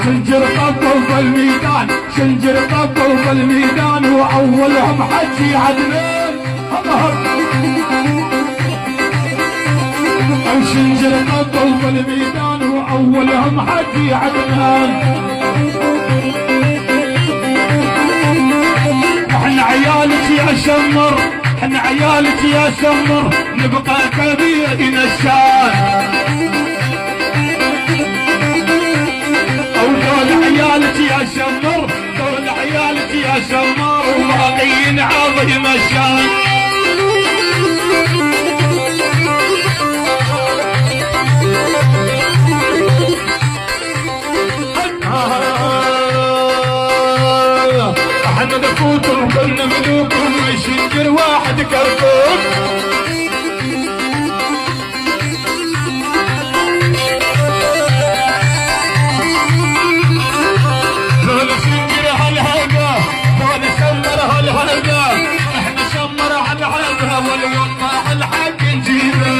شنجر طبوا بالميدان، شنجر طبوا بالميدان، واولهم حجي عدنان. شنجر طبوا بالميدان، واولهم حجي عدنان. احنا عيالك يا شمر، احنا عيالك يا شمر، نبقى كبيرنا الشان. دول عيالك يا شمر، دول عيالك يا شمر، وباقيين عظيم الشان. احنا نفوت وكلنا ملوك، وشنجر واحد كركوك. دول شنجر هالهيبة، دول شمر هالهيبة، احنا شمر هالهيبة، والوطة الحق نجيبه.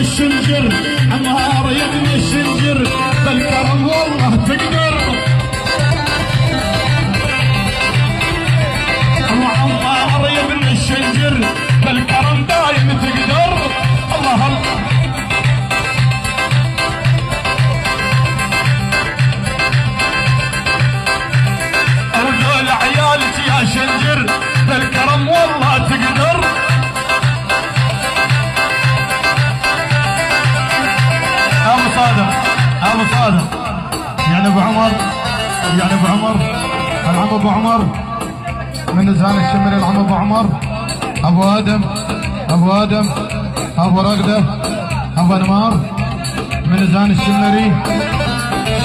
الشنجر عمار يا ابن الشنجر، بالكرم والله تقدر. عمار يا ابن الشنجر، بالكرم دايم تقدر. الله الله ارجل عيالك يا شنجر، بالكرم والله تقدر. ابو صادق يعني ابو عمر، يعني ابو عمر، العم ابو عمر من نزهان الشمري، العم ابو عمر، ابو ادم، ابو ادم، ابو رقده، ابو انمار من نزهان الشمري.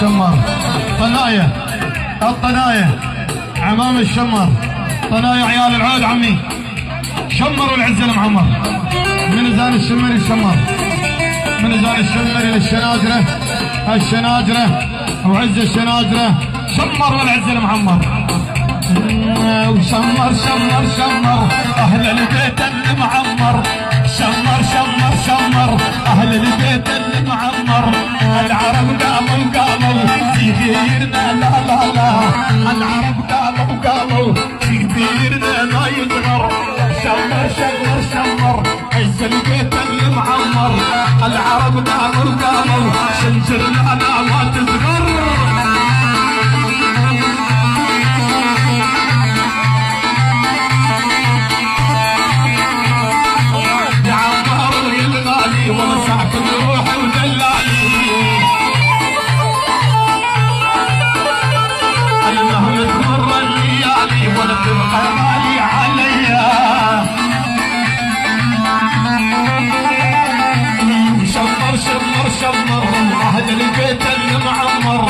شمر طنايه، الطنايه عمام الشمر، طنايه عيال العود عمي شمر والعز المعمر من نزهان الشمري. شمر من نزال الشمري للشناجرة، الشناجرة وعز الشناجرة، شمر والعز المعمر. وشمر شمر شمر اهل البيت المعمر، شمر شمر شمر اهل البيت المعمر. العرب قاموا قاموا في غيرنا، لا لا لا، العرب قاموا قاموا في غيرنا ما يقدر. شمر شمر شمر عز البيت المعمر، العرب قاموا قاموا شنجرنا لا ما تصغر. يا عمار يا الغالي ونصحك بروحي ودلالي، المهم تمر الليالي ولا تبقى غالي عليا. شمر شمر شمر اهل البيت المعمر،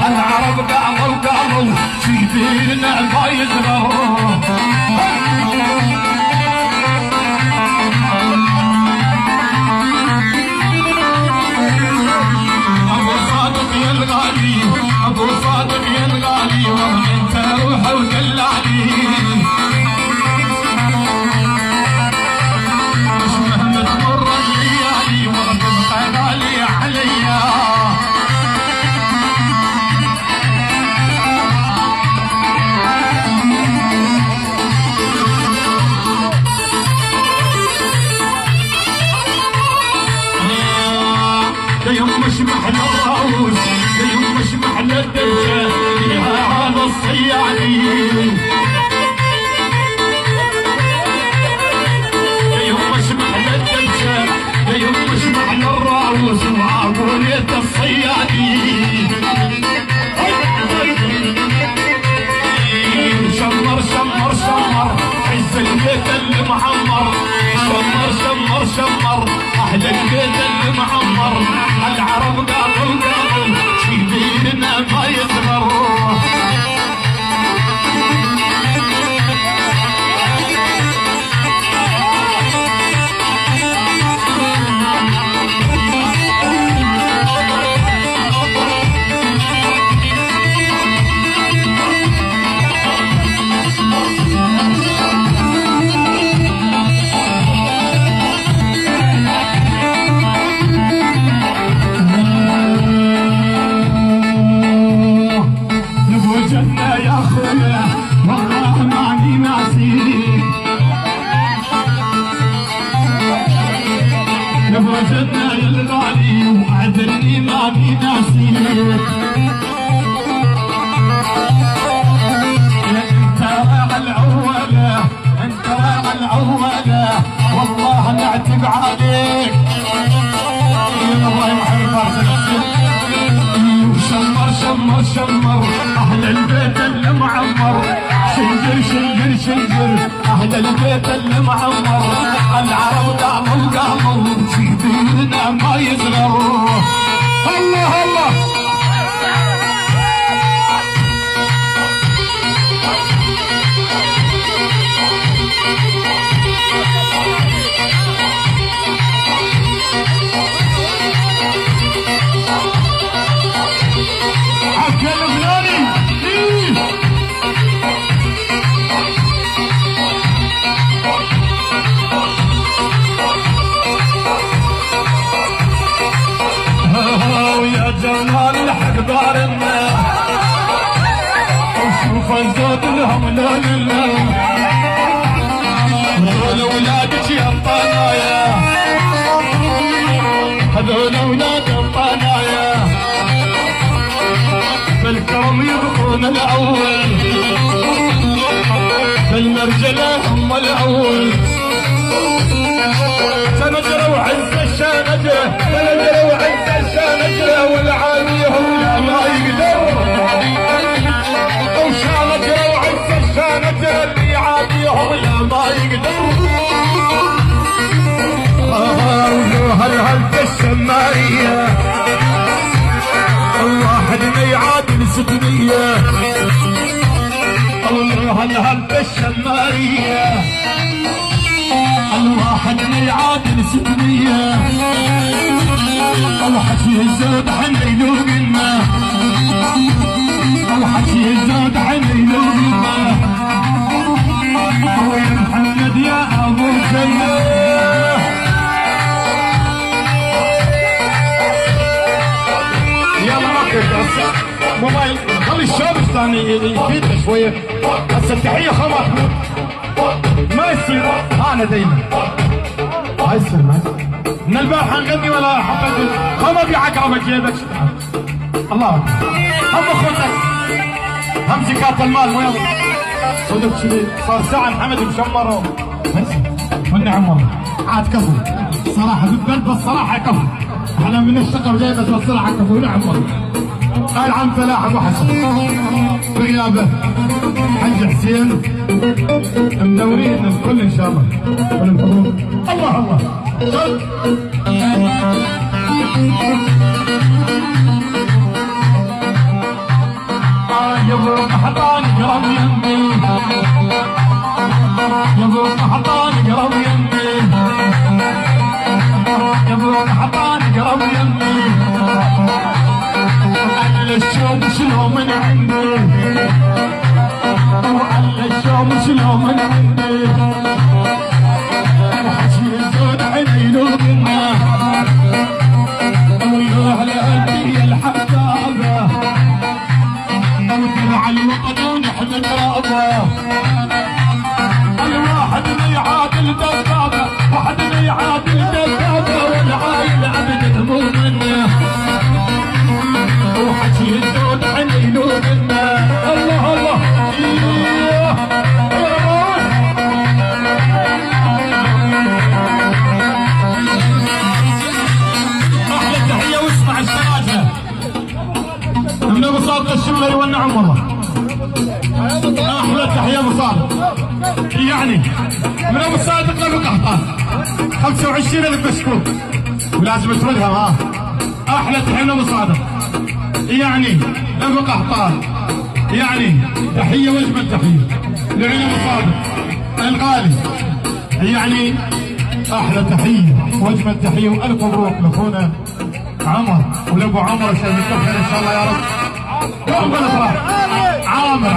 العرب قاموا قاموا في ديننا ما يزغر. ابو صادق يا الغالي، ابو صادق يا الغالي، وانت روح ودلالي. مش مهما تمر الليالي ولا تبقى غالي عليا. مش محلى الراوس، مش محلى الدجال، يا هذا الصيادين. البيت المعمر، شمر شمر شمر اهل البيت المعمر، العرب قالوا قالوا شي ديننا ما يصغر. وجدنا يا الغالي وعدني ما في ناسيك، انت راعى العوله انت راعى العوله والله نعتب عليك. الله يحفظك شمر شمر شمر اهل البيت المعمر، شنجر شنجر شنجر اهل البيت المعمر، العرب قاموا قاموا في ديننا ما يصغر. الله الله جمال الحق دارنا وشوف الزود لهم لون اللون، هذول اولادك يا الطنايا هذول اولاد الطنايا، بالكرم يبقون الاول بالمرجله هم الاول، سنجروا عز الشنجره سنجروا عز الشنجره والعاليهم لا ما يقدر، وشنجروا عز الشنجره اللي عاديهم لا ما يقدر. هل الشماريه الواحد ما يعادل 600، هل الشماريه الواحد ما يعادل 600، الحكي الزود حنيلو منا الحكي الزود حنيلو منا، ويا محمد يا ابو كلاه يلا ما موبايل خلي الشباب الثاني يفيدنا شويه. هسه التحيه خمر ما يصير انا دايما ما يصير ما يصير من البارحه نغني ولا حطيت خمر في عقربك جيبك. الله اكبر هم اخوتك هم زكاه المال مو يلا صدق شذي صار ساعه محمد مشمر والنعم والله عاد كفو صراحه بالبلد بالصراحه كفو احنا من الشقه جايبه بالصراحه كفو نعم والله. قال عم فلاح ابو حسن بغيابه حج حسين مدورين الكل ان شاء الله والحضور. الله الله يا ابو قحطان قرب يمي يا ابو قحطان قرب يمي يا ابو قحطان قرب يمي على الشوم شلو من عندي وعلى الشوم شلو من عندي وحكي الزود عينينو منا ويروح لأهلي الحبابة ودرع الوطن ونحمد رابه الواحد ما يعادل دبابة واحد ما يعادل دبابة والعايل عبد المؤمن وحكي الزود عينينو منا. الله الله احلى تحيه واسمع السراجه من بساطه الشمله يونعهم والله. احلى تحيه ابو صادق. يعني من ابو صادق لابو قحطان 25,000 مشكوك ولازم تردها. ها احلى تحيه لابو صادق يعني ابو قحطان. يعني تحيه واجمل تحيه لعين ابو صادق الغالي. يعني احلى تحيه واجمل تحيه والف مبروك لاخونا عمر ولابو عمر شايف الخير ان شاء الله يا رب. قوم بالافراح عامر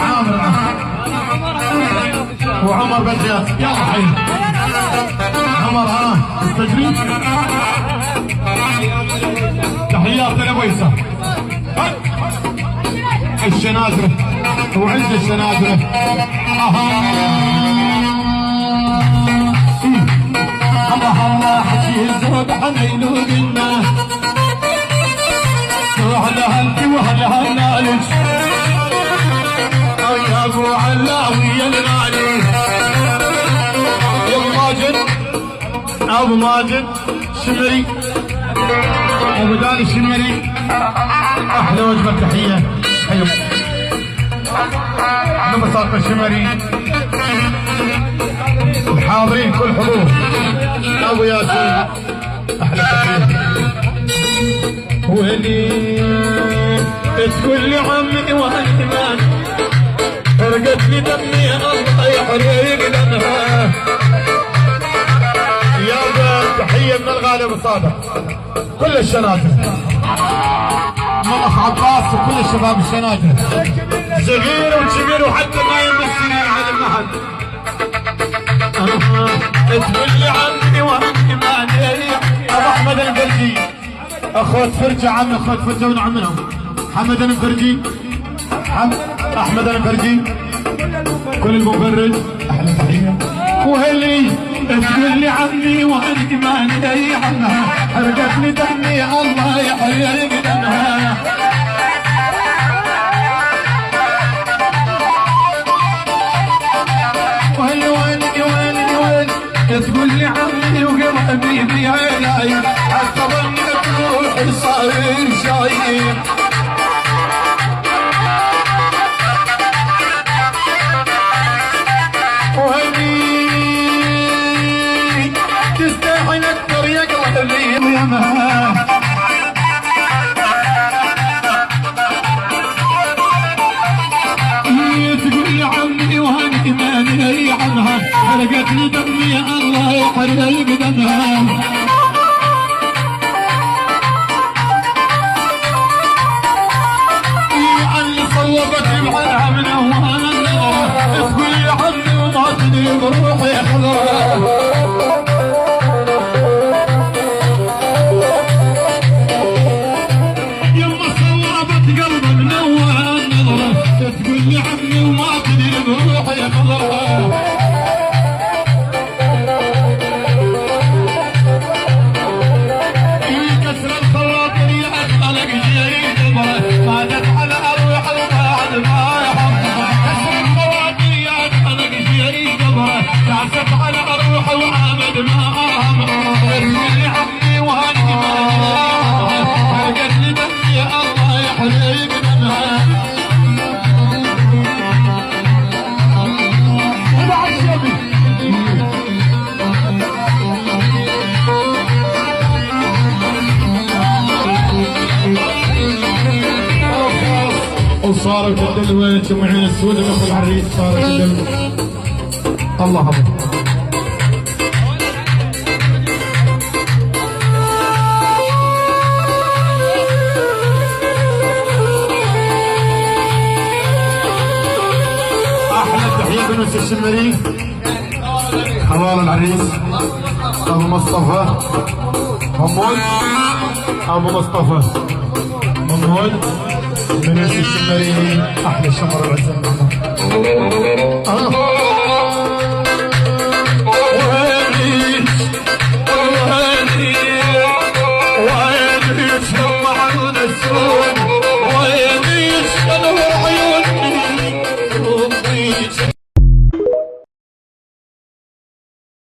وعمر بديات. يلا حي عمر. ها استجري تحيات لابو يسار الشنازره وعند الشنازره. الله حكي الزود حنين وقلنا وهلا هلتي وهلا هلالش يا ابو علاوي يا الغالي ابو ماجد شمري ابو داني الشمري احلى وجبه تحيه. ايوه احنا بساطه الشمري الحاضرين كل حضور. ابو ياسين احلى تحيه. ولي تقول لي عمي وهالكمان فرقت لي دمي الله يحرق دمها. يا تحيه من الغالي ابو صادق كل الشناجر من اخ عباس وكل الشباب الشناجر صغير وكبير وحتى ما يمسني على المحل. تقول لي عمي وهالكمان ابو احمد الفرجي اخوة فرجة عمي اخوة فرجة ونعملهم حمد المفرجي احمد المفرجي كل المفرج احلى تحية. وهلي تقول لي عمي وانت ما ندري عنها حرقت لي دمي الله يحرق دمها. وهلي ويني تقول لي عمي وقلبي في عيني حتى ظني روحي صاير شايب. وهني تستاهل اكثر يا قلبي يا ما تقول لي عمي وهني ما ندري عنها حرقت لي دمي الله يحرق دمها. صوبت بحالها من اهوان تقول لي عمي وما تدري بروحي حضرها. يما صوبت قلبي من اهوان نظره تقول لي عمي وما تدري بروحي حضرها. كسر الخواطر يا خلق جريد دبره ما جت على اروح البعد ما يحبها. كسر الخواطر يا خلق جريد دبره تعسف على اروح وعامد ما اهمها. تقول لي عمي وهني ما حرقت لي دمي الله يحرق دمها. وبعد شبي وصارت الدلوة جمعين السود مثل العريس صارت الدلوة. الله أكبر. أحلى تحية بنوس الشمري خوال العريس أبو مصطفى محمود أبو مصطفى محمود بنوس الشمري احلى شمر العزم.